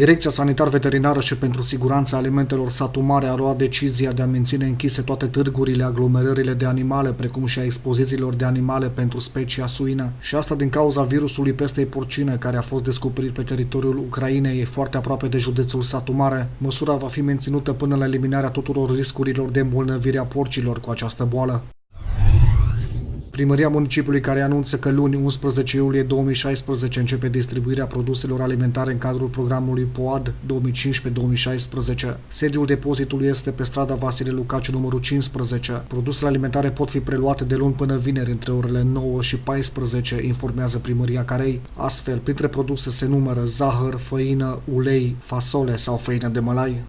Direcția Sanitar-Veterinară și pentru Siguranța Alimentelor Satu Mare a luat decizia de a menține închise toate târgurile, aglomerările de animale, precum și a expozițiilor de animale pentru specia suină. Și asta din cauza virusului pestei porcine, care a fost descoperit pe teritoriul Ucrainei, foarte aproape de județul Satu Mare. Măsura va fi menținută până la eliminarea tuturor riscurilor de îmbolnăvire a porcilor cu această boală. Primăria municipiului, care anunță că luni, 11 iulie 2016, începe distribuirea produselor alimentare în cadrul programului POAD 2015-2016. Sediul depozitului este pe strada Vasile Lucaciu numărul 15. Produsele alimentare pot fi preluate de luni până vineri între orele 9 și 14, informează Primăria Carei. Astfel, printre produse se numără zahăr, făină, ulei, fasole sau făină de mălai.